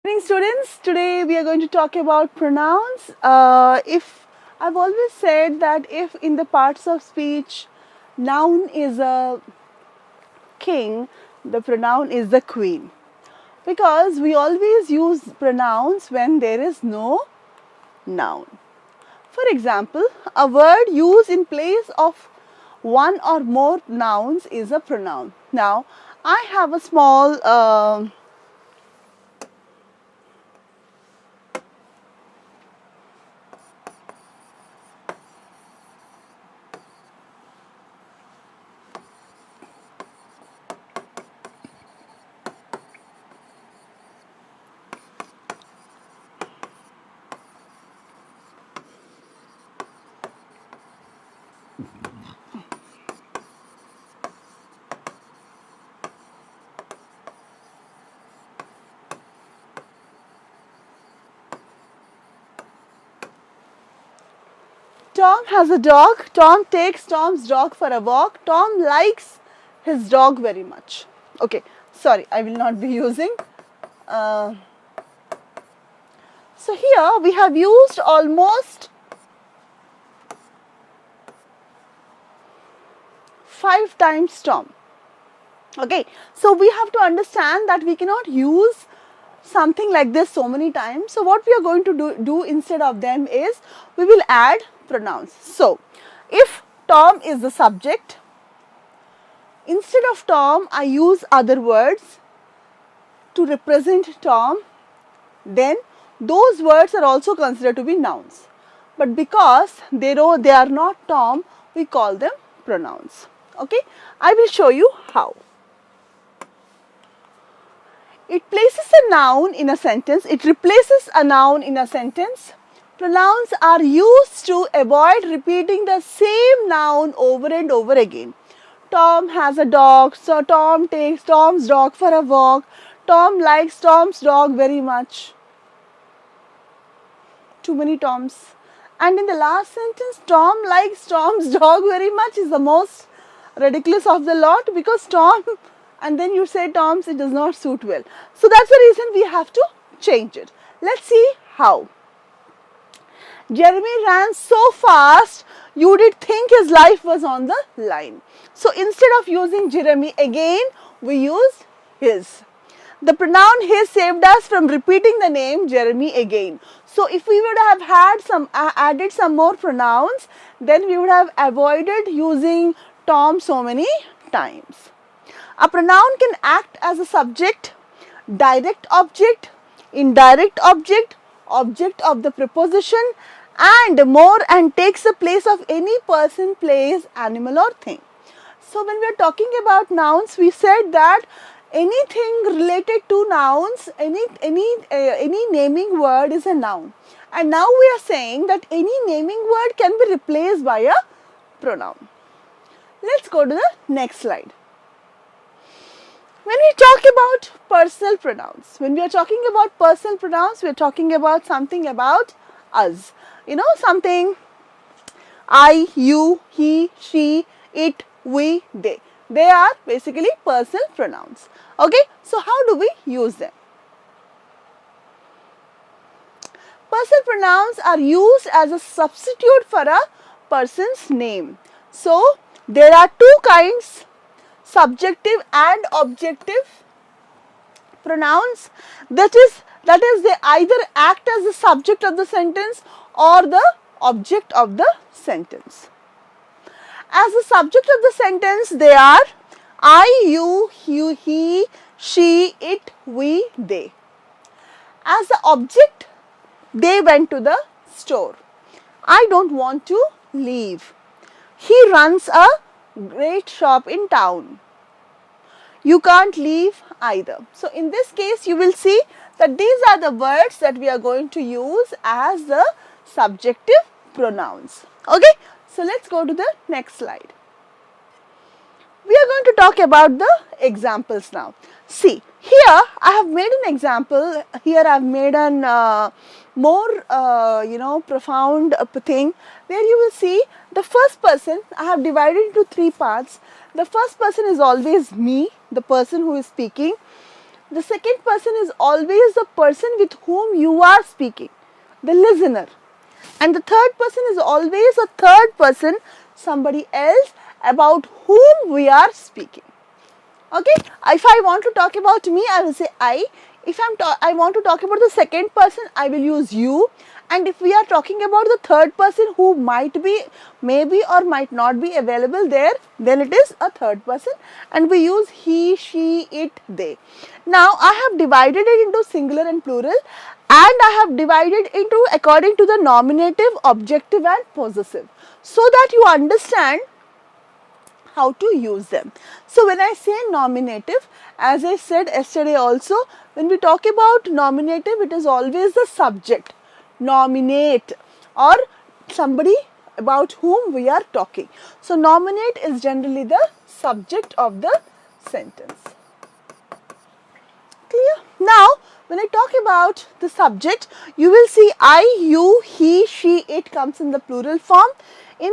Good evening, students. Today we are going to talk about pronouns. If I've always said that if in the parts of speech noun is a king, the pronoun is the queen, because we always use pronouns when there is no noun. For example, a word used in place of one or more nouns is a pronoun. Now, I have a small Tom has a dog. Tom takes Tom's dog for a walk. Tom likes his dog very much. Okay, sorry, I will not be using. So here we have used almost 5 times Tom. Okay, so we have to understand that we cannot use something like this so many times. So what we are going to do instead of them is we will add pronouns. So if Tom is the subject, instead of Tom I use other words to represent Tom, then those words are also considered to be nouns. But because they are not Tom, we call them pronouns. Okay, I will show you how. It places a noun in a sentence. It replaces a noun in a sentence. Pronouns are used to avoid repeating the same noun over and over again. Tom has a dog, so Tom takes Tom's dog for a walk. Tom likes Tom's dog very much. Too many Toms. And in the last sentence, Tom likes Tom's dog very much is the most ridiculous of the lot, because Tom, and then you say Tom's, it does not suit well. So that's the reason we have to change it. Let's see how. Jeremy ran so fast, you did think his life was on the line. So instead of using Jeremy again, we used his. The pronoun his saved us from repeating the name Jeremy again. So if we would have had added some more pronouns, then we would have avoided using Tom so many times. A pronoun can act as a subject, direct object, indirect object, object of the preposition, and more, and takes the place of any person, place, animal or thing. So when we are talking about nouns, we said that anything related to nouns, any naming word is a noun. And now we are saying that any naming word can be replaced by a pronoun. Let's go to the next slide. When we talk about personal pronouns, when we are talking about personal pronouns, we are talking about something about us. You know, something I, you, he, she, it, we, they. They are basically personal pronouns. Okay, so how do we use them? Personal pronouns are used as a substitute for a person's name. So there are two kinds, subjective and objective pronouns. That is they either act as the subject of the sentence or the object of the sentence. As the subject of the sentence, they are I, you, he, she, it, we, they. As the object, they went to the store. I don't want to leave. He runs a great shop in town. You can't leave either. So in this case, you will see that these are the words that we are going to use as the subjective pronouns. Okay, so let's go to the next slide. We are going to talk about the examples now. See, here I have made an example. Here I have made an more profound thing, where you will see the first person. I have divided into 3 parts. The first person is always me, the person who is speaking. the second person is always the person with whom you are speaking, the listener. And the third person is always a third person, somebody else about whom we are speaking. Okay, if I want to talk about me, I will say I. If I want to talk about the second person, I will use you. And if we are talking about the third person who might be, maybe or might not be available there, then it is a third person and we use he, she, it, they. Now I have divided it into singular and plural, and I have divided into according to the nominative, objective and possessive, so that you understand how to use them. So when I say nominative, as I said yesterday also, when we talk about nominative, it is always the subject, nominate, or somebody about whom we are talking. So nominate is generally the subject of the sentence. Clear? Now when I talk about the subject, you will see I, you, he, she, it comes in the plural form. In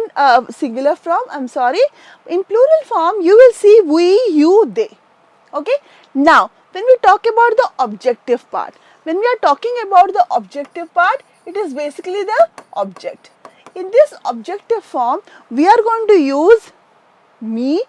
singular form, in plural form, you will see we, you, they. Okay. Now, when we talk about the objective part, when we are talking about the objective part, it is basically the object. In this objective form, we are going to use me,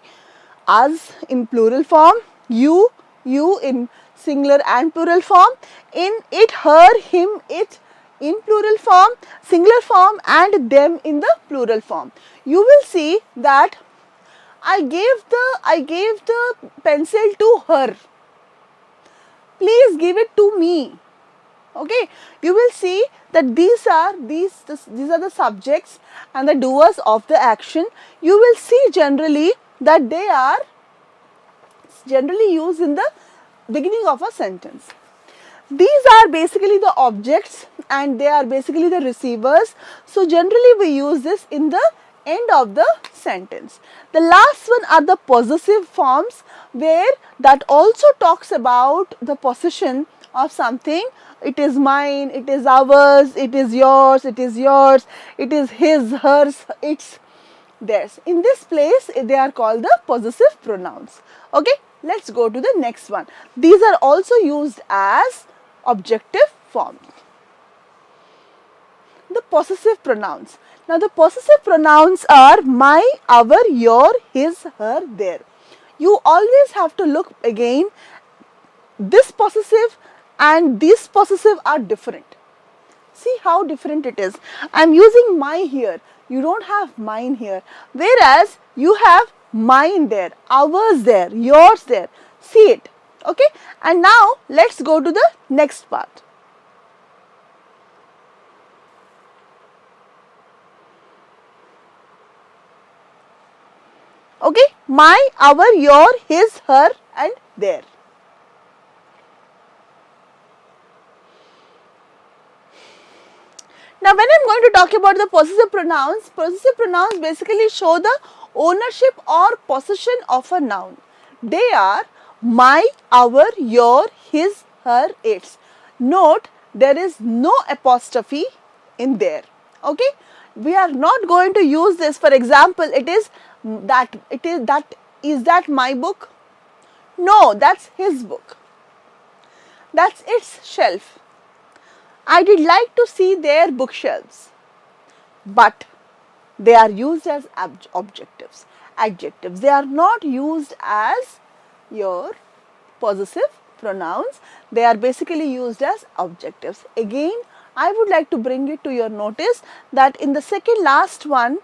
us in plural form, you in singular and plural form, in it, her, him, it in plural form, singular form, and them in the plural form. You will see that I gave the pencil to her. Please give it to me. Okay, you will see that these are the subjects and the doers of the action. You will see generally that they are generally used in the beginning of a sentence. These are basically the objects and they are basically the receivers. So generally we use this in the end of the sentence. The last one are the possessive forms, where that also talks about the possession of something. It is mine, it is ours, it is yours, it is yours, it is his, hers, its, theirs. In this place they are called the possessive pronouns. Okay, let's go to the next one. These are also used as objective form. The possessive pronouns. Now the possessive pronouns are my, our, your, his, her, their. You always have to look again. This possessive and this possessive are different. See how different it is. I am using my here. You don't have mine here. Whereas you have mine there, ours there, yours there. See it. Okay. And now let's go to the next part. Okay. My, our, your, his, her and their. Now when I am going to talk about the possessive pronouns basically show the ownership or possession of a noun. They are my, our, your, his, her, its. Note, there is no apostrophe in there. Okay, we are not going to use this. For example, is that my book? No, that's his book. That's its shelf. I did like to see their bookshelves, but they are used as adjectives. They are not used as your possessive pronouns. They are basically used as adjectives. Again, I would like to bring it to your notice that in the second last one,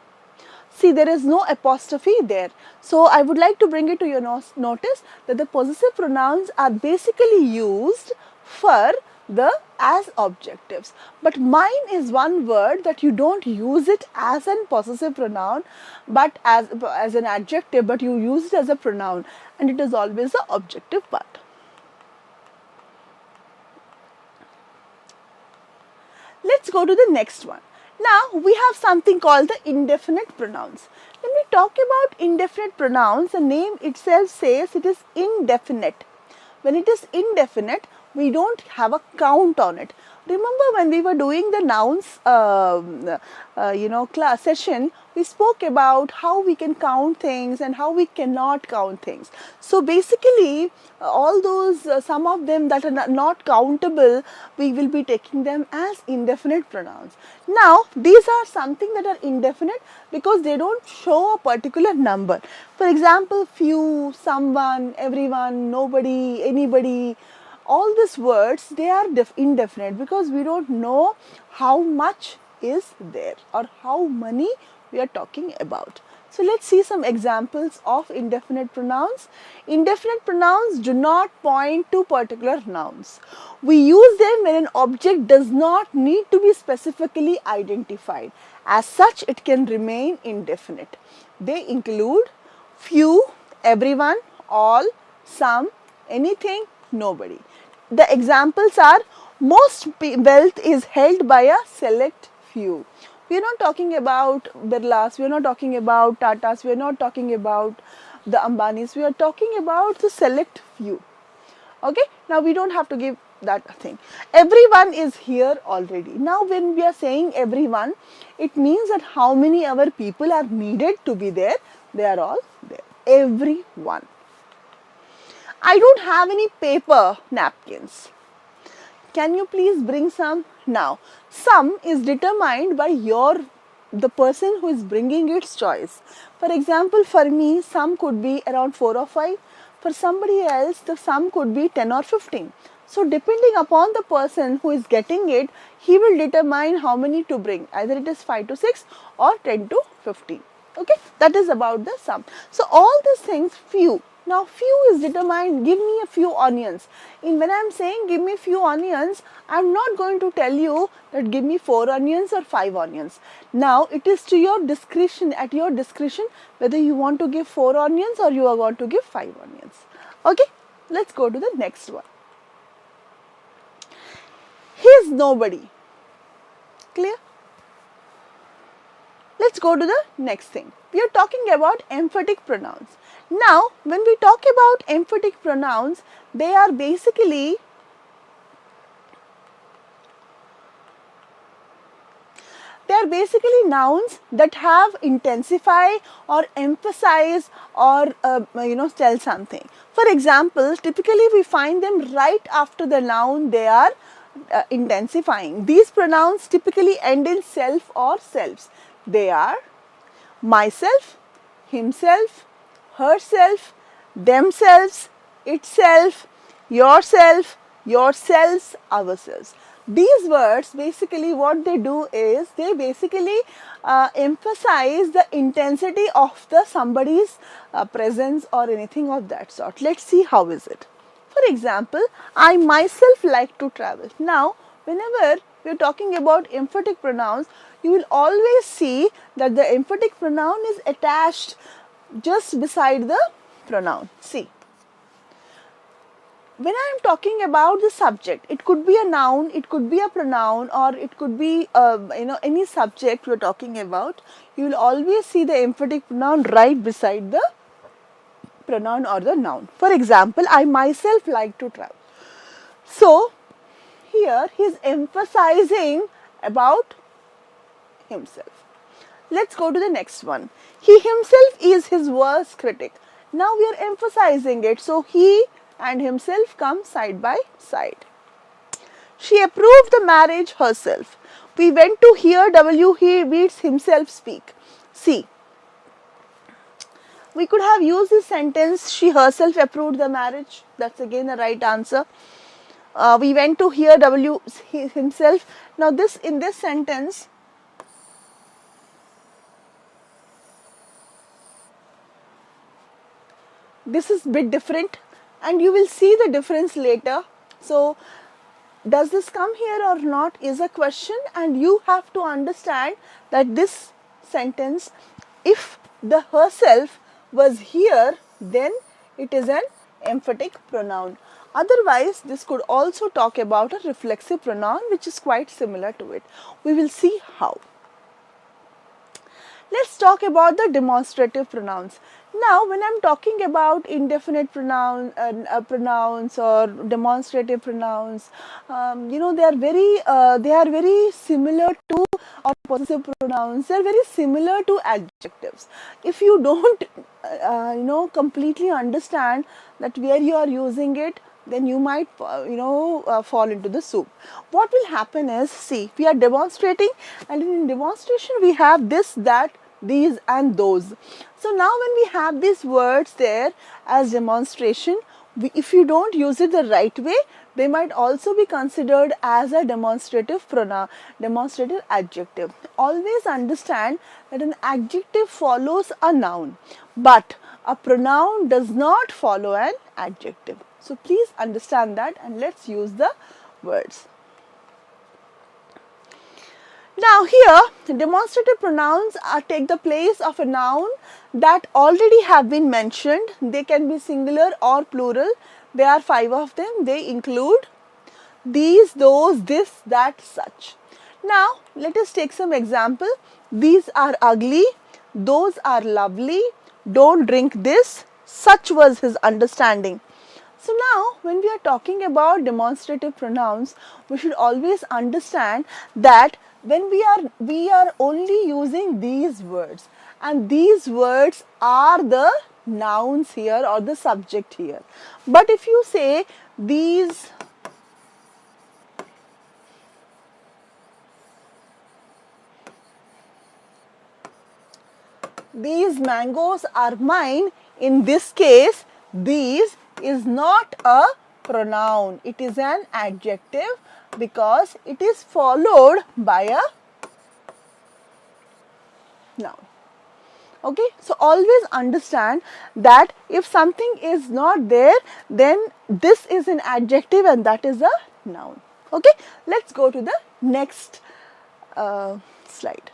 see, there is no apostrophe there. So I would like to bring it to your notice that the possessive pronouns are basically used for as adjectives. But mine is one word that you don't use it as a possessive pronoun, but as an adjective, but you use it as a pronoun, and it is always the objective part. Let's go to the next one. Now we have something called the indefinite pronouns. When we talk about indefinite pronouns, the name itself says it is indefinite. When it is indefinite, we don't have a count on it. Remember when we were doing the nouns class session, we spoke about how we can count things and how we cannot count things. So basically all those some of them that are not countable, we will be taking them as indefinite pronouns. Now these are something that are indefinite because they don't show a particular number. For example, few, someone, everyone, nobody, anybody, all these words, they are indefinite because we don't know how much is there or how many we are talking about. So let's see some examples of indefinite pronouns. Indefinite pronouns do not point to particular nouns. We use them when an object does not need to be specifically identified. As such, it can remain indefinite. They include few, everyone, all, some, anything, nobody. The examples are: most wealth is held by a select few. We are not talking about Birlas, we are not talking about Tatas, we are not talking about the Ambanis, we are talking about the select few. Okay, now we don't have to give that thing. Everyone is here already. Now when we are saying everyone, it means that how many other people are needed to be there, they are all there. Everyone. I don't have any paper napkins. Can you please bring some? Now, some is determined by the person who is bringing its choice. For example, for me, some could be around 4 or 5. For somebody else, the sum could be 10 or 15. So, depending upon the person who is getting it, he will determine how many to bring. Either it is 5 to 6 or 10 to 15. Okay, that is about the sum. So, all these things, few. Now, few is determined, give me a few onions. When I am saying give me few onions, I am not going to tell you that give me 4 onions or 5 onions. Now, it is to your discretion, at your discretion, whether you want to give 4 onions or you are going to give 5 onions. Okay, let's go to the next one. His nobody. Clear? Let's go to the next thing. We are talking about emphatic pronouns. Now, when we talk about emphatic pronouns, they are basically nouns that have intensify or emphasize or tell something. For example, typically we find them right after the noun. They are intensifying. These pronouns typically end in self or selves. They are myself, himself, herself, themselves, itself, yourself, yourselves, ourselves. These words basically what they do is they basically emphasize the intensity of the somebody's presence or anything of that sort. Let's see how is it. For example, I myself like to travel. Now, whenever we are talking about emphatic pronouns, you will always see that the emphatic pronoun is attached just beside the pronoun. See, when I am talking about the subject, it could be a noun, it could be a pronoun, or it could be any subject we are talking about. You will always see the emphatic pronoun right beside the pronoun or the noun. For example, I myself like to travel. So, here he is emphasizing about himself. Let's go to the next one. He himself is his worst critic. Now we are emphasizing it. So, he and himself come side by side. She approved the marriage herself. We went to hear he meets himself speak. See, we could have used this sentence, she herself approved the marriage. That's again the right answer. We went to hear himself. Now in this sentence, this is a bit different and you will see the difference later. So, does this come here or not is a question, and you have to understand that this sentence, if the herself was here, then it is an emphatic pronoun. Otherwise, this could also talk about a reflexive pronoun which is quite similar to it. We will see how. Let's talk about the demonstrative pronouns. Now, when I'm talking about indefinite pronouns or demonstrative pronouns, they are very similar to, or possessive pronouns. They are very similar to adjectives. If you don't, completely understand that where you are using it, then you might, fall into the soup. What will happen is, see, we are demonstrating, and in demonstration we have this, that, these and those. So now when we have these words there as demonstration, if you don't use it the right way, they might also be considered as a demonstrative pronoun, demonstrative adjective. Always understand that an adjective follows a noun, but a pronoun does not follow an adjective. So please understand that, and let's use the words. Now here, demonstrative pronouns take the place of a noun that already have been mentioned. They can be singular or plural. There are 5 of them. They include these, those, this, that, such. Now let us take some example. These are ugly, those are lovely, don't drink this, such was his understanding. So now when we are talking about demonstrative pronouns, we should always understand that when we are only using these words, and these words are the nouns here or the subject here. But if you say these mangoes are mine, in this case these is not a pronoun, it is an adjective because it is followed by a noun. Okay, so always understand that if something is not there, then this is an adjective and that is a noun. Okay, let's go to the next slide.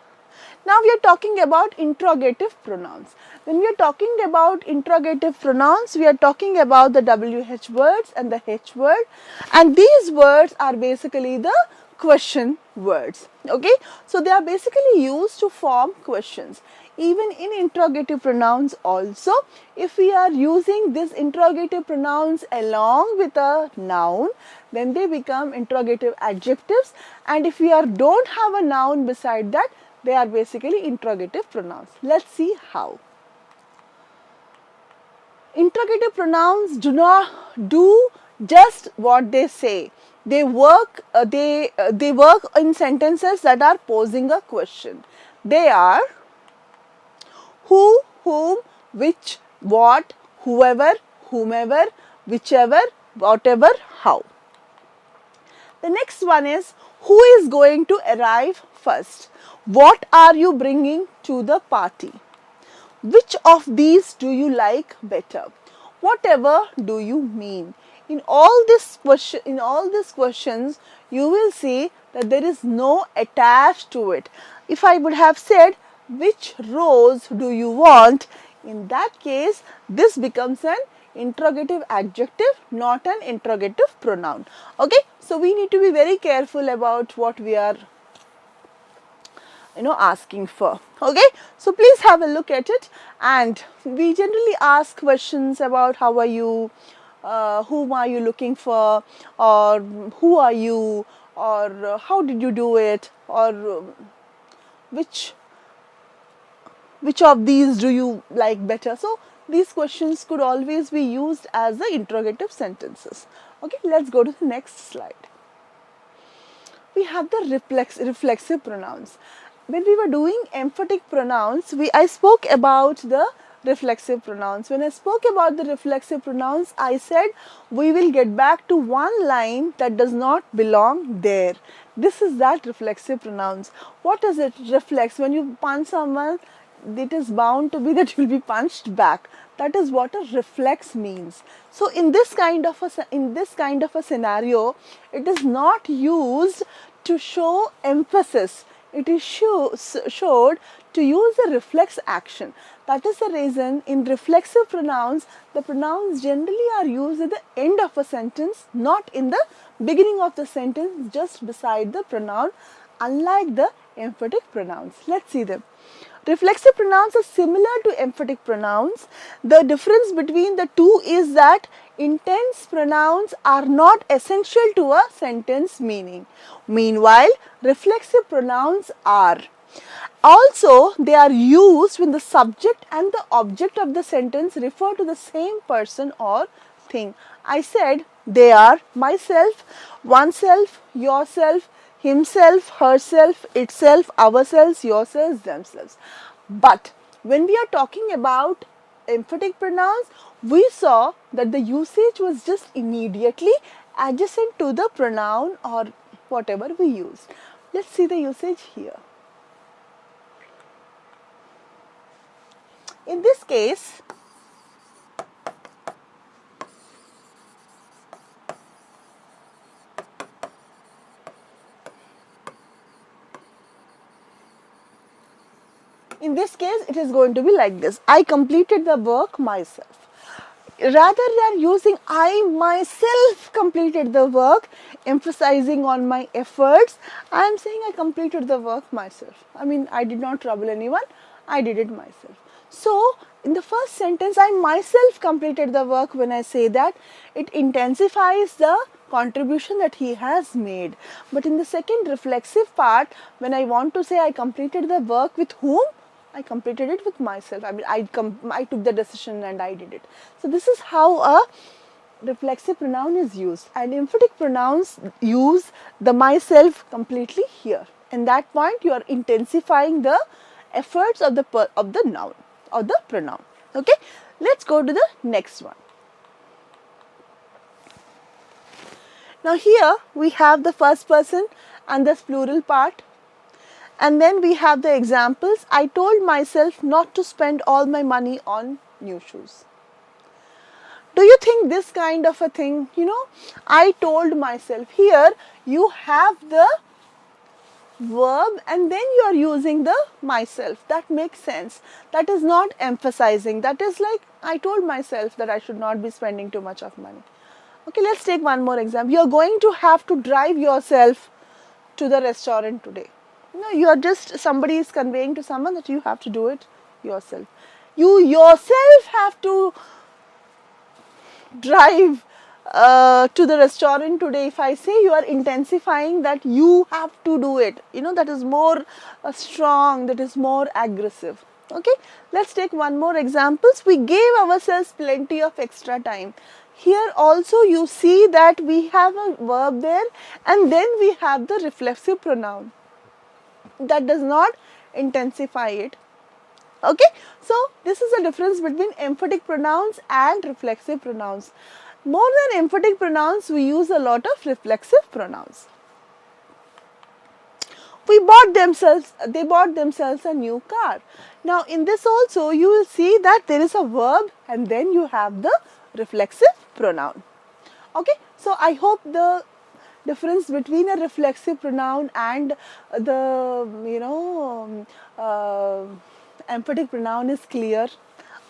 Now we are talking about interrogative pronouns. When we are talking about interrogative pronouns, we are talking about the WH words and the H word, and these words are basically the question words. Okay, so they are basically used to form questions. Even in interrogative pronouns also, if we are using these interrogative pronouns along with a noun, then they become interrogative adjectives, and if we don't have a noun beside that, they are basically interrogative pronouns. Let's see how. Interrogative pronouns do not do just what they say. They work. They work in sentences that are posing a question. They are who, whom, which, what, whoever, whomever, whichever, whatever, how. The next one is who is going to arrive first? What are you bringing to the party? Which of these do you like better? Whatever do you mean? In all these questions, you will see that there is no attached to it. If I would have said, which rose do you want? In that case, this becomes an interrogative adjective, not an interrogative pronoun. Okay, so we need to be very careful about what we are asking for. Okay, so please have a look at it, and we generally ask questions about how are you, whom are you looking for, or who are you, or how did you do it, or which of these do you like better. So these questions could always be used as the interrogative sentences. Okay, let's go to the next slide. We have the reflexive pronouns. When we were doing emphatic pronouns, I spoke about the reflexive pronouns. When I spoke about the reflexive pronouns, I said we will get back to one line that does not belong there. This is that reflexive pronouns. What does it reflex? When you punch someone, it is bound to be that you will be punched back. That is what a reflex means. So in this kind of a scenario, it is not used to show emphasis. It is showed to use a reflex action. That is the reason in reflexive pronouns, the pronouns generally are used at the end of a sentence, not in the beginning of the sentence, just beside the pronoun, unlike the emphatic pronouns. Let's see them. Reflexive pronouns are similar to emphatic pronouns. The difference between the two is that intense pronouns are not essential to a sentence meaning. Meanwhile, reflexive pronouns are. Also, they are used when the subject and the object of the sentence refer to the same person or thing. I said they are myself, oneself, yourself, himself, herself, itself, ourselves, yourselves, themselves. But when we are talking about emphatic pronouns, we saw that the usage was just immediately adjacent to the pronoun or whatever we used. Let's see the usage here. In this case, it is going to be like this. I completed the work myself. Rather than using I myself completed the work, emphasizing on my efforts, I am saying I completed the work myself. I mean, I did not trouble anyone, I did it myself. So, in the first sentence, I myself completed the work. When I say that, it intensifies the contribution that he has made. But in the second reflexive part, when I want to say I completed the work with whom? I completed it with myself. I mean, I took the decision and I did it. So, this is how a reflexive pronoun is used, and emphatic pronouns use the myself completely here. In that point, you are intensifying the efforts of the noun or the pronoun. Okay, let's go to the next one. Now here we have the first person and this plural part, and then we have the examples. I told myself not to spend all my money on new shoes. Do you think this kind of a thing, I told myself, here you have the verb and then you are using the myself. That makes sense. That is not emphasizing. That is like, I told myself that I should not be spending too much of money. Okay, let's take one more example. You are going to have to drive yourself to the restaurant today. You are just, somebody is conveying to someone that you have to do it yourself. You yourself have to drive to the restaurant today. If I say, you are intensifying that you have to do it. That is more strong, that is more aggressive. Okay, let's take one more examples. We gave ourselves plenty of extra time. Here also you see that we have a verb there and then we have the reflexive pronoun. That does not intensify it. Okay, so this is the difference between emphatic pronouns and reflexive pronouns. More than emphatic pronouns, we use a lot of reflexive pronouns. They bought themselves a new car. Now in this also you will see that there is a verb and then you have the reflexive pronoun. Okay, so I hope the difference between a reflexive pronoun and the emphatic pronoun is clear.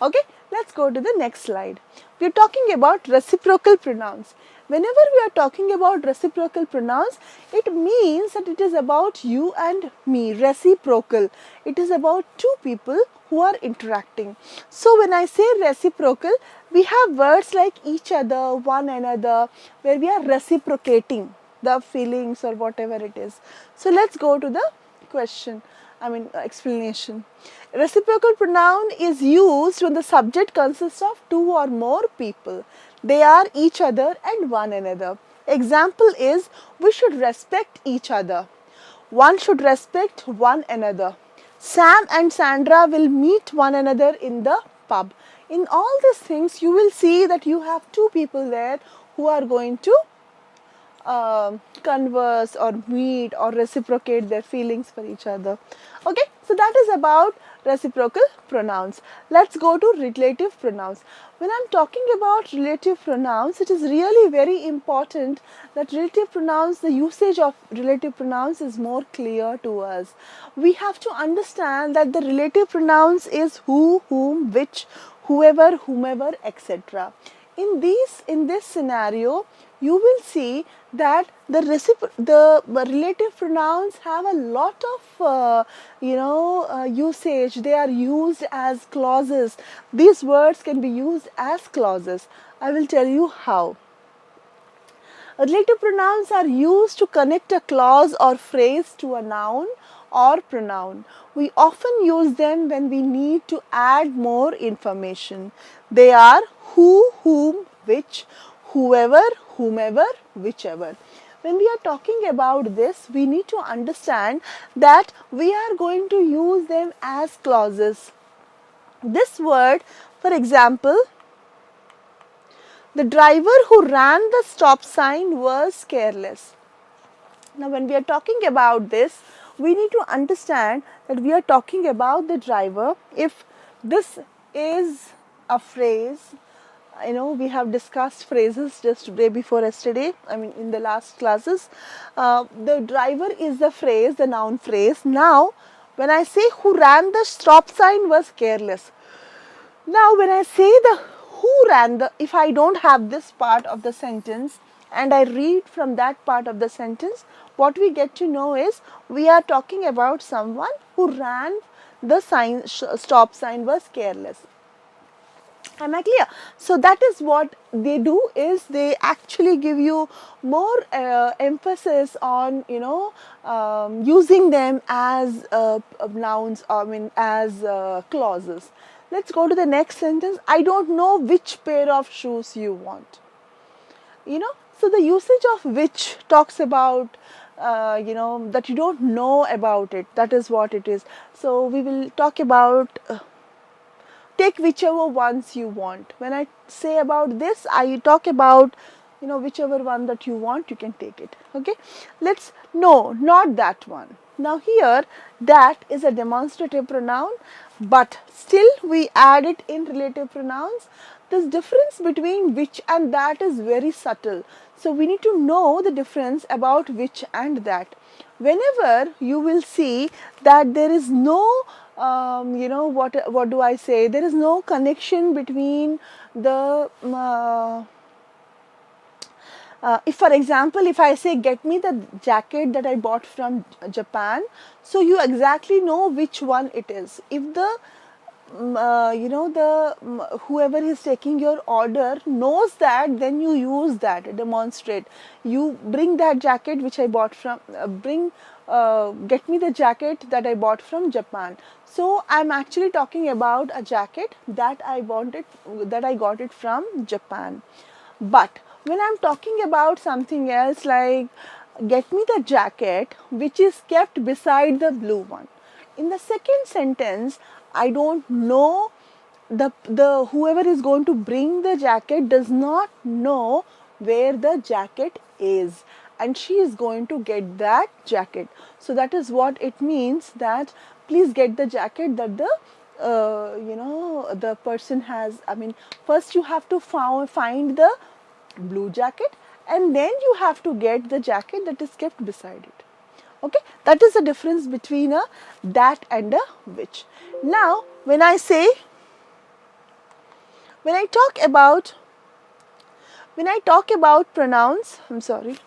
Okay, let's go to the next slide. We are talking about reciprocal pronouns. Whenever we are talking about reciprocal pronouns, it means that it is about you and me, reciprocal. It is about two people who are interacting. So when I say reciprocal, we have words like each other, one another, where we are reciprocating the feelings or whatever it is. So let's go to the explanation. Reciprocal pronoun is used when the subject consists of two or more people. They are each other and one another. Example is, we should respect each other. One should respect one another. Sam and Sandra will meet one another in the pub. In all these things, you will see that you have two people there who are going to converse or meet or reciprocate their feelings for each other. Okay, so that is about reciprocal pronouns. Let's go to relative pronouns. When I am talking about relative pronouns, it is really very important that relative pronouns, the usage of relative pronouns is more clear to us. We have to understand that the relative pronouns is who, whom, which, whoever, whomever, etc. In this scenario, you will see that the relative pronouns have a lot of usage. They are used as clauses. These words can be used as clauses. I will tell you how. Relative pronouns are used to connect a clause or phrase to a noun or pronoun. We often use them when we need to add more information. They are who, whom, which, whoever, whomever, whichever. When we are talking about this, we need to understand that we are going to use them as clauses. This word, for example, the driver who ran the stop sign was careless. Now, when we are talking about this, we need to understand that we are talking about the driver. If this is a phrase, we have discussed phrases just day before yesterday, in the last classes. The driver is the phrase, the noun phrase. Now, when I say who ran the stop sign was careless. Now, when I say the who ran the, if I don't have this part of the sentence and I read from that part of the sentence, what we get to know is we are talking about someone who ran the stop sign was careless. Am I clear? So that is what they do, is they actually give you more emphasis on using them as nouns, as clauses. Let's go to the next sentence. I don't know which pair of shoes you want. So the usage of which talks about that you don't know about it. That is what it is. So we will talk about take whichever ones you want. When I say about this, I talk about whichever one that you want, you can take it. Okay, let's no, not that one. Now here, that is a demonstrative pronoun, but still we add it in relative pronouns. This difference between which and that is very subtle. So we need to know the difference about which and that. Whenever you will see that there is no what do I say? There is no connection between the if, for example, if I say get me the jacket that I bought from Japan, so you exactly know which one it is. If the whoever is taking your order knows that, then you use that, demonstrate. You bring that jacket which I bought from, get me the jacket that I bought from Japan. So I'm actually talking about a jacket that I got it from Japan. But when I'm talking about something else, like get me the jacket which is kept beside the blue one, in the second sentence, I don't know, the whoever is going to bring the jacket does not know where the jacket is, and she is going to get that jacket. So that is what it means, that please get the jacket that the the person has. First you have to find the blue jacket, and then you have to get the jacket that is kept beside it. Okay, that is the difference between a that and a which. Now, when I talk about pronouns, I'm sorry.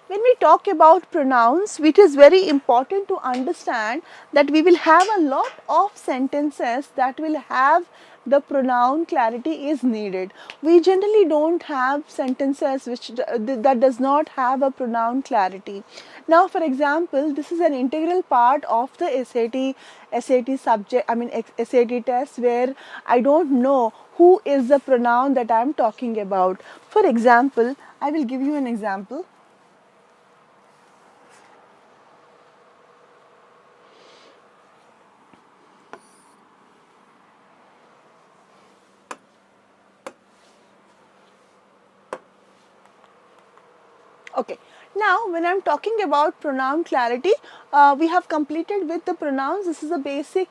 When we talk about pronouns, it is very important to understand that we will have a lot of sentences that will have the pronoun clarity is needed. We generally don't have sentences that does not have a pronoun clarity. Now, for example, this is an integral part of the SAT subject, SAT test, where I don't know who is the pronoun that I am talking about. For example, I will give you an example. Okay, now when I am talking about pronoun clarity, we have completed with the pronouns. This is a basic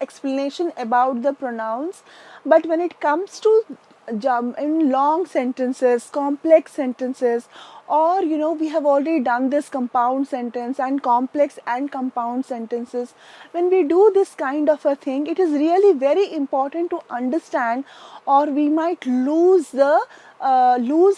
explanation about the pronouns. But when it comes to in long sentences, complex sentences, or we have already done this compound sentence and complex and compound sentences. When we do this kind of a thing, it is really very important to understand, or we might lose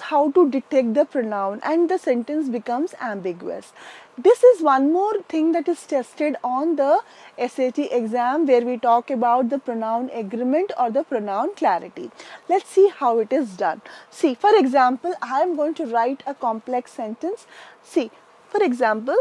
how to detect the pronoun and the sentence becomes ambiguous. This is one more thing that is tested on the SAT exam, where we talk about the pronoun agreement or the pronoun clarity. Let's see how it is done. See, for example, I am going to write a complex sentence. See, for example,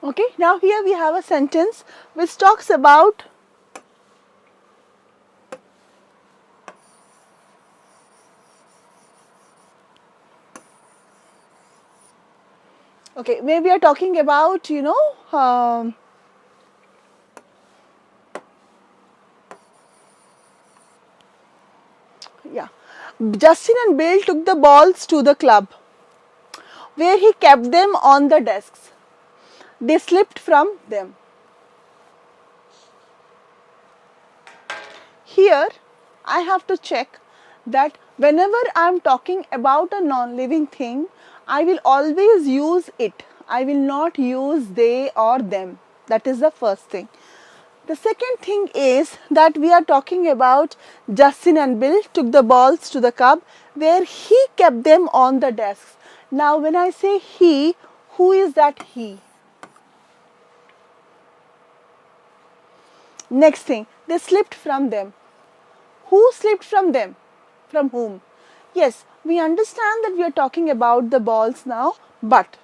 okay, now here we have a sentence which talks about okay, maybe we are talking about yeah, Justin and Bill took the balls to the club where he kept them on the desks. They slipped from them. Here I have to check that whenever I am talking about a non-living thing, I will always use it. I will not use they or them. That is the first thing. The second thing is that we are talking about Justin and Bill took the balls to the club where he kept them on the desks. Now when I say he, who is that he? Next thing, they slipped from them. Who slipped from them? From whom? Yes, we understand that we are talking about the balls now, but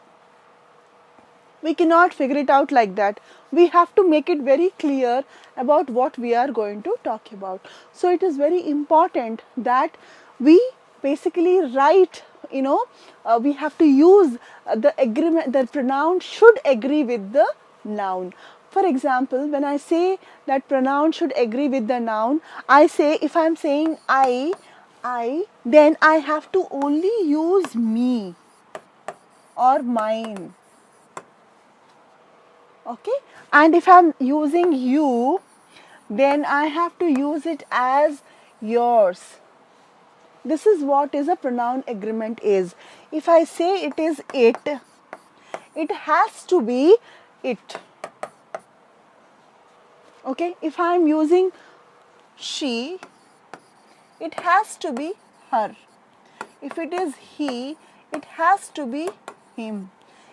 we cannot figure it out like that. We have to make it very clear about what we are going to talk about. So it is very important that we basically write, we have to use the agreement, the pronoun should agree with the noun. For example, when I say that pronoun should agree with the noun, I say, if I am saying I, then I have to only use me or mine. Okay, and if I am using you, then I have to use it as yours. This is what is a pronoun agreement is. If I say it is it has to be it. Okay, if I am using she, it has to be her. If it is he, it has to be him.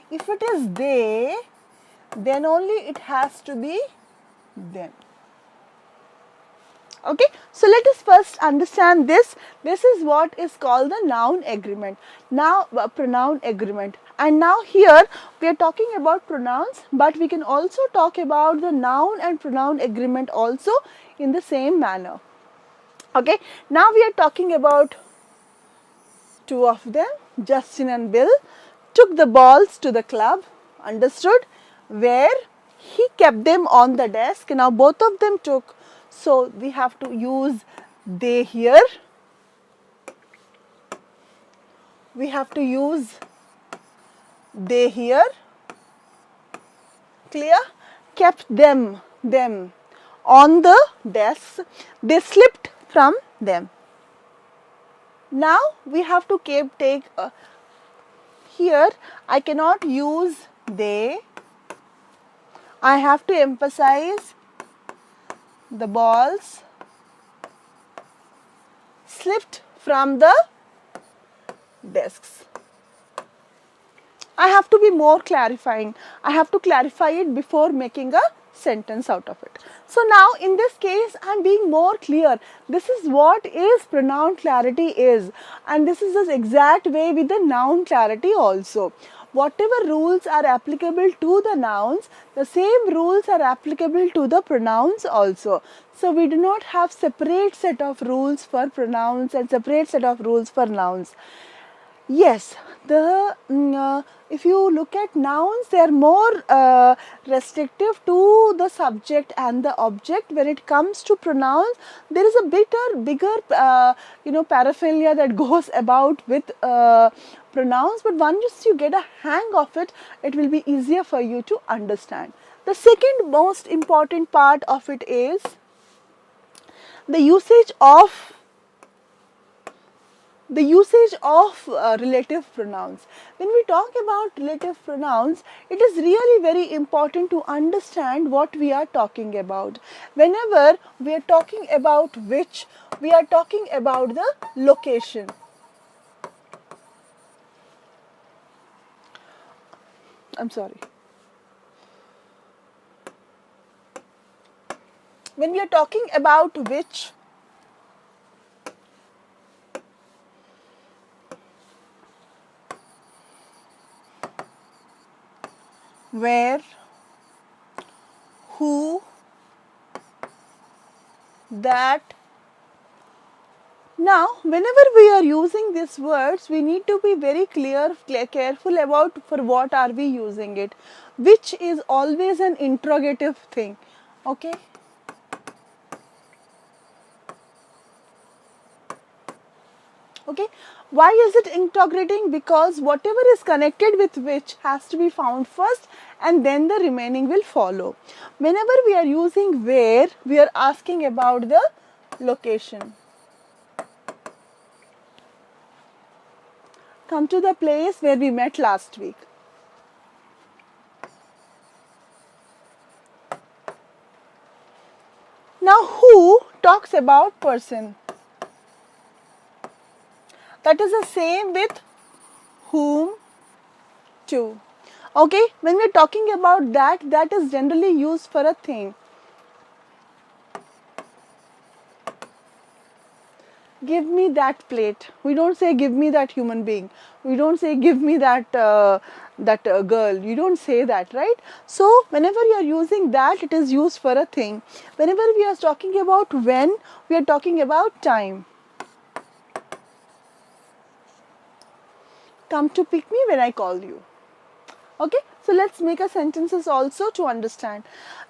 If it is they, then only it has to be them. Okay, so let us first understand this. This is what is called the noun agreement. Now, pronoun agreement. And now here we are talking about pronouns, but we can also talk about the noun and pronoun agreement also in the same manner. Okay, now we are talking about two of them, Justin and Bill, took the balls to the club, understood, where he kept them on the desk. Now both of them took, so we have to use they here. We have to use they here. Clear? Kept them on the desks. They slipped from them. Now we have to take here I cannot use they I have to emphasize the balls slipped from the desks. I have to be more clarifying. I have to clarify it before making a sentence out of it. So now in this case I am being more clear. This is what is pronoun clarity is, and this is the exact way with the noun clarity also. Whatever rules are applicable to the nouns, the same rules are applicable to the pronouns also. So we do not have separate set of rules for pronouns and separate set of rules for nouns. Yes, if you look at nouns, they are more restrictive to the subject and the object. When it comes to pronouns, there is a bigger paraphernalia that goes about with pronouns. But once you get a hang of it, it will be easier for you to understand. The second most important part of it is the usage of relative pronouns. When we talk about relative pronouns, it is really very important to understand what we are talking about. Whenever we are talking about which, we are talking about the location. I'm sorry. When we are talking about which, where, who, that. Now, whenever we are using these words, we need to be very careful about for what are we using it. Which is always an interrogative thing. Okay. Okay. Why is it interrogating? Because whatever is connected with which has to be found first and then the remaining will follow. Whenever we are using where, we are asking about the location. Come to the place where we met last week. Now, who talks about person. That is the same with whom, to. Okay, when we are talking about that, that is generally used for a thing. Give me that plate. We don't say give me that human being. We don't say give me that girl. You don't say that, right? So whenever you are using that, it is used for a thing. Whenever we are talking about when, we are talking about time. Come to pick me when I call you. Okay, so let's make a sentences also to understand.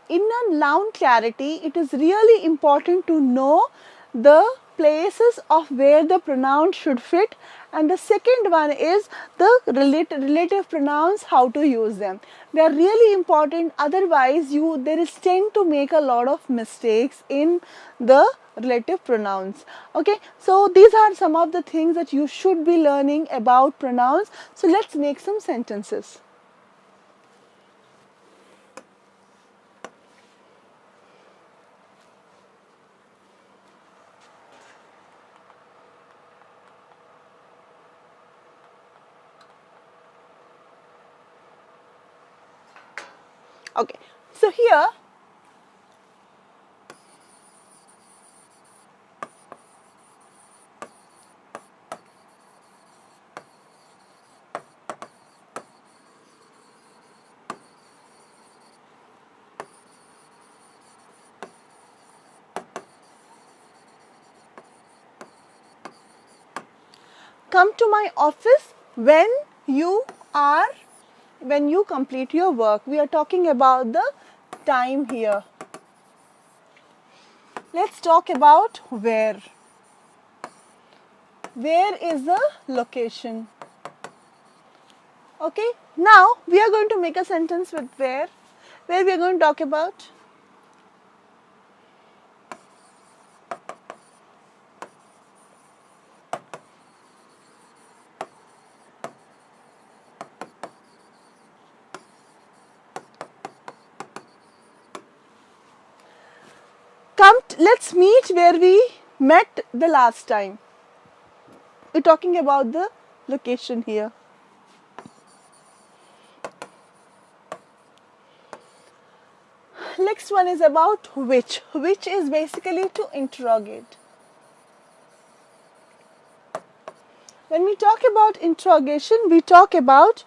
In a noun clarity, it is really important to know the places of where the pronoun should fit, and the second one is the relative pronouns, how to use them. They are really important, otherwise there is tend to make a lot of mistakes in the relative pronouns. Okay, so these are some of the things that you should be learning about pronouns. So let's make some sentences. Okay, so here come to my office when you complete your work. We are talking about the time here. Let's talk about where. Where is the location? Okay, now we are going to make a sentence with where we are going to talk about let's meet where we met the last time. We're talking about the location here. Next one is about which. Which is basically to interrogate. When we talk about interrogation, we talk about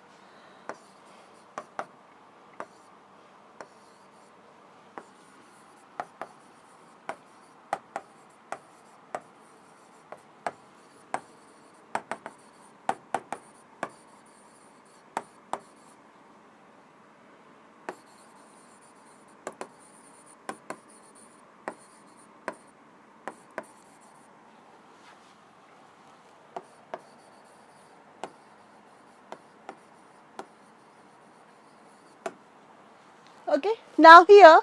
okay. Now here,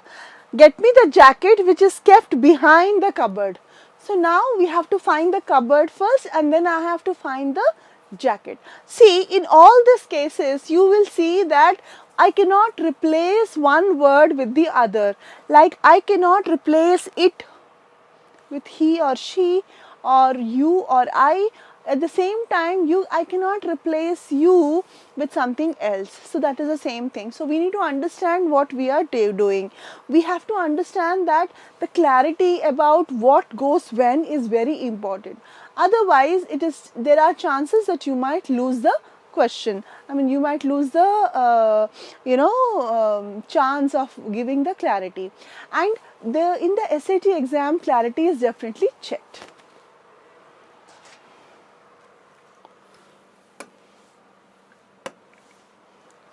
get me the jacket which is kept behind the cupboard. So now we have to find the cupboard first and then I have to find the jacket. See, in all these cases, you will see that I cannot replace one word with the other. Like I cannot replace it with he or she or you or I. At the same time, I cannot replace you with something else. So that is the same thing. So we need to understand what we are doing. We have to understand that the clarity about what goes when is very important. Otherwise, there are chances that you might lose the question. I mean, you might lose the chance of giving the clarity. And in the SAT exam, clarity is definitely checked.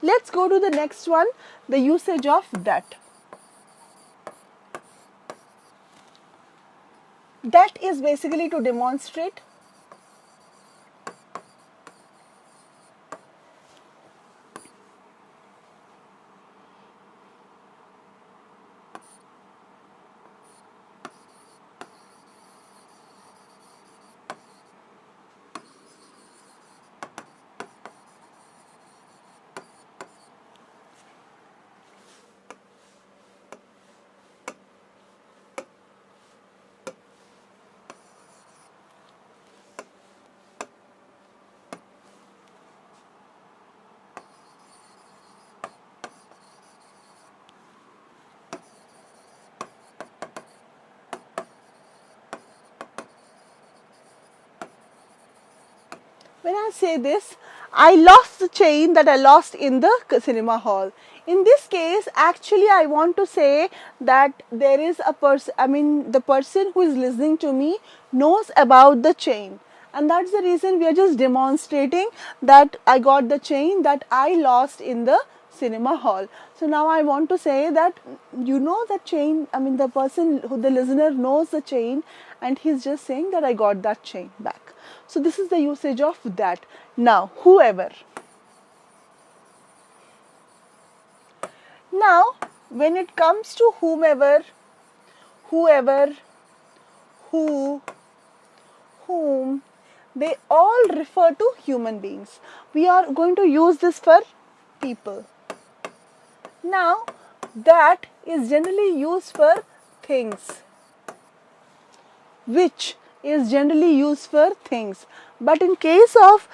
Let's go to the next one, the usage of that. That is basically to demonstrate. When I say this, I lost the chain that I lost in the cinema hall. In this case, actually I want to say that there is a person, the person who is listening to me knows about the chain. And that's the reason we are just demonstrating that I got the chain that I lost in the cinema hall. So now I want to say that you know the chain, the person the listener knows the chain and he's just saying that I got that chain back. So this is the usage of that. Now, whoever. Now, when it comes to whomever, whoever, who, whom, they all refer to human beings. We are going to use this for people. Now, that is generally used for things, which is generally used for things. But in case of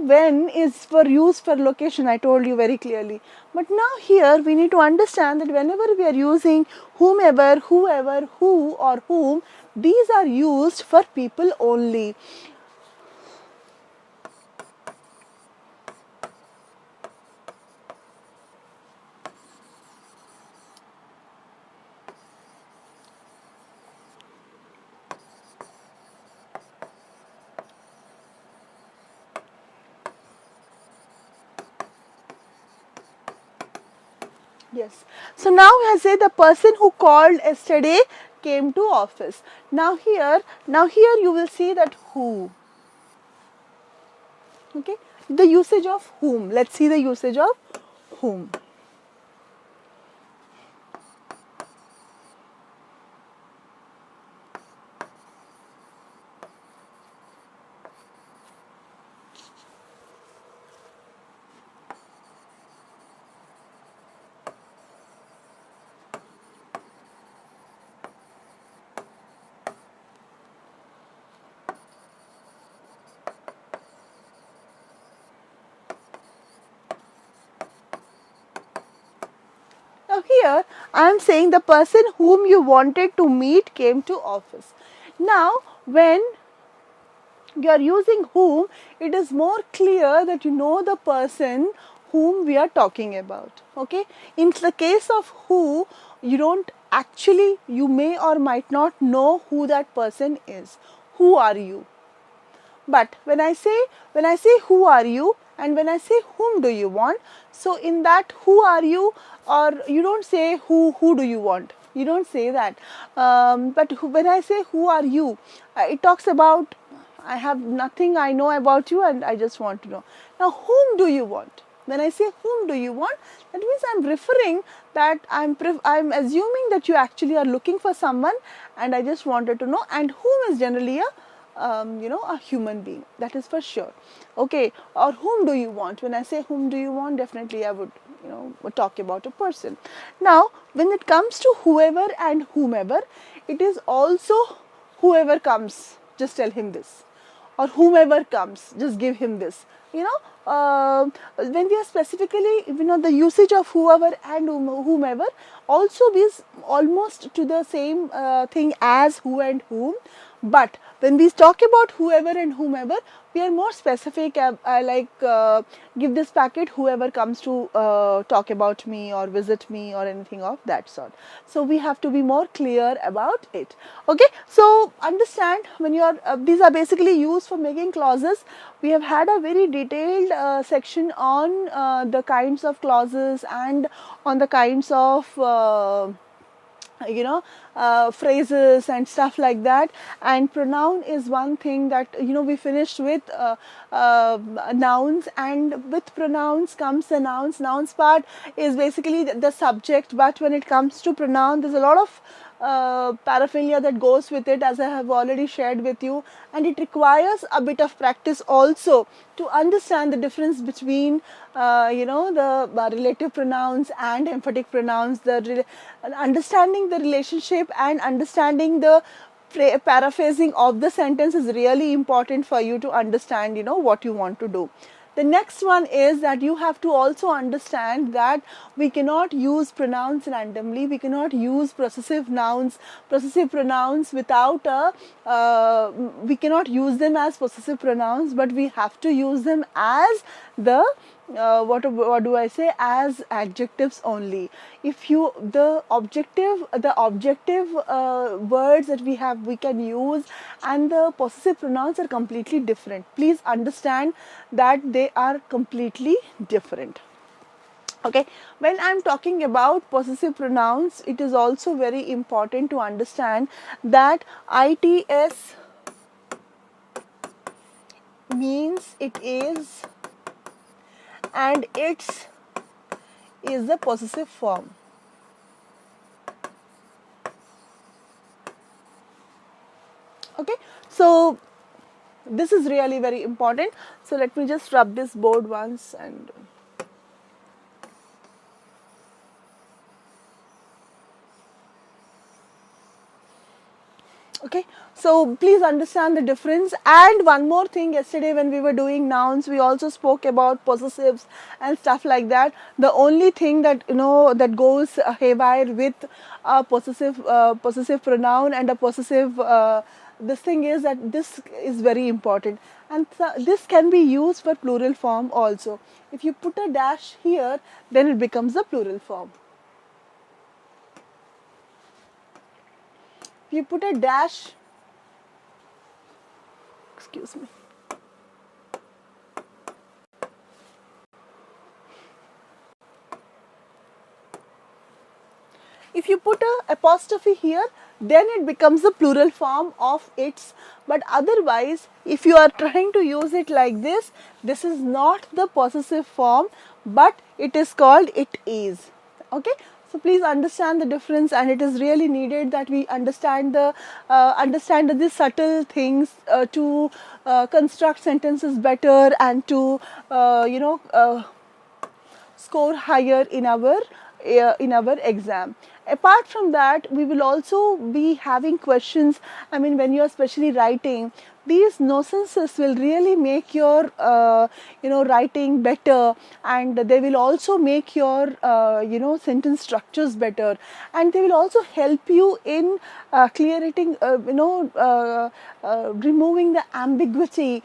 when is for use for location, I told you very clearly. But now here we need to understand that whenever we are using whomever, whoever, who or whom, these are used for people only. Yes. So now I say the person who called yesterday came to office. Now here you will see that who. Okay. The usage of whom. Let's see the usage of whom. Now here I am saying the person whom you wanted to meet came to office. Now when you are using whom, it is more clear that you know the person whom we are talking about. Okay, in the case of who, you don't actually, you may or might not know who that person is. Who are you? But when I say who are you, and when I say whom do you want, so in that who are you, or you don't say who do you want, you don't say that, but when I say who are you, it talks about I have nothing, I know about you and I just want to know. Now whom do you want? When I say whom do you want, that means I am referring that I am assuming that you actually are looking for someone and I just wanted to know, and whom is generally a a human being, that is for sure. Okay, or whom do you want? When I say whom do you want, definitely I would talk about a person. Now when it comes to whoever and whomever, it is also whoever comes, just tell him this, or whomever comes, just give him this. When we are specifically, the usage of whoever and whomever also is almost to the same thing as who and whom. But when we talk about whoever and whomever, we are more specific. Give this packet whoever comes to talk about me or visit me or anything of that sort. So we have to be more clear about it. Okay, so understand when you are these are basically used for making clauses. We have had a very detailed section on the kinds of clauses and on the kinds of phrases and stuff like that. And pronoun is one thing that we finished with nouns, and with pronouns comes the nouns part is basically the subject. But when it comes to pronoun, there's a lot of paraphernalia that goes with it, as I have already shared with you, and it requires a bit of practice also to understand the difference between the relative pronouns and emphatic pronouns, understanding the relationship and understanding the paraphrasing of the sentence is really important for you to understand what you want to do. The next one is that you have to also understand that we cannot use pronouns randomly. We cannot use possessive pronouns without we cannot use them as possessive pronouns, but we have to use them as the what do I say, as adjectives only. If you the objective words that we can use and the possessive pronouns are completely different. Please understand that they are completely different. Okay, when I am talking about possessive pronouns, it is also very important to understand that its means it is, and its is the possessive form. Okay, so this is really very important. So let me just rub this board once and okay, so please understand the difference. And one more thing, yesterday when we were doing nouns, we also spoke about possessives and stuff like that. The only thing that that goes haywire with a possessive pronoun and a possessive this thing is that this is very important, and this can be used for plural form also. If you put a dash here, then it becomes the plural form. If you put a dash, excuse me, if you put a apostrophe here, then it becomes the plural form of its. But otherwise, if you are trying to use it like this is not the possessive form, but it is called it is. Okay, so please understand the difference, and it is really needed that we understand these subtle things to construct sentences better and to score higher in our exam. Apart from that, we will also be having questions. I mean, when you are especially writing, these nuances will really make your writing better, and they will also make your sentence structures better, and they will also help you in clearing removing the ambiguity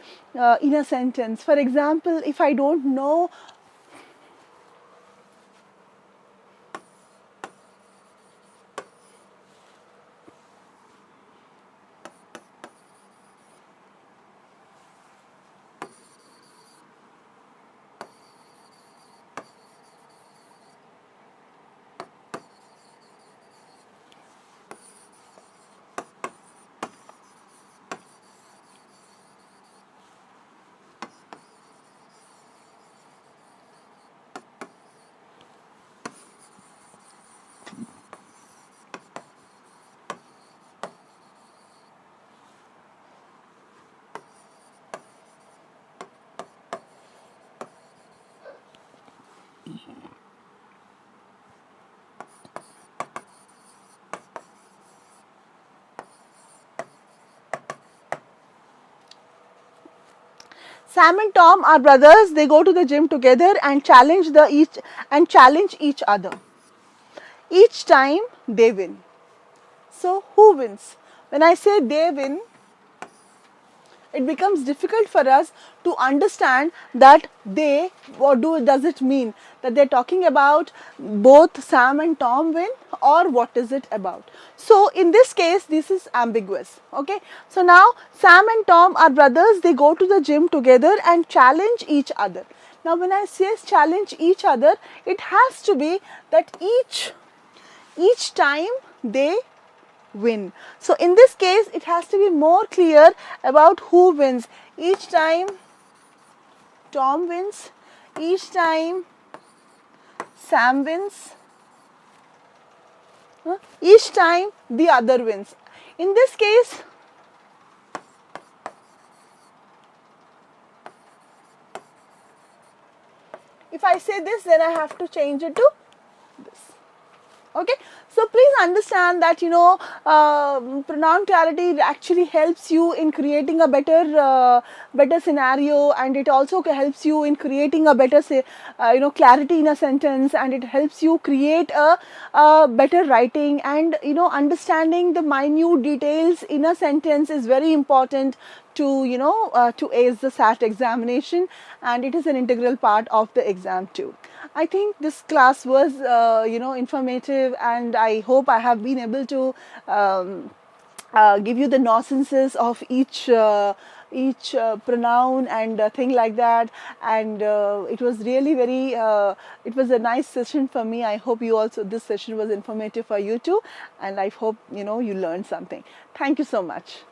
in a sentence. For example, if I don't know, Sam and Tom are brothers. They go to the gym together and challenge each other. Each time they win. So who wins? When I say they win, it becomes difficult for us to understand that they, does it mean that they're talking about both Sam and Tom win, or what is it about? So in this case, this is ambiguous. Okay, so now Sam and Tom are brothers. They go to the gym together and challenge each other. Now when I say challenge each other, it has to be that each time they win. So in this case, it has to be more clear about who wins. Each time Tom wins, each time Sam wins, each time the other wins. In this case, if I say this, then I have to change it to this. Okay, so please understand that pronoun clarity actually helps you in creating a better scenario, and it also helps you in creating a better clarity in a sentence, and it helps you create a better writing. And understanding the minute details in a sentence is very important to ace the SAT examination, and it is an integral part of the exam too. I think this class was informative, and I hope I have been able to give you the nuances of each pronoun and thing like that. And it was really it was a nice session for me. I hope this session was informative for you too, and I hope you learned something. Thank you so much.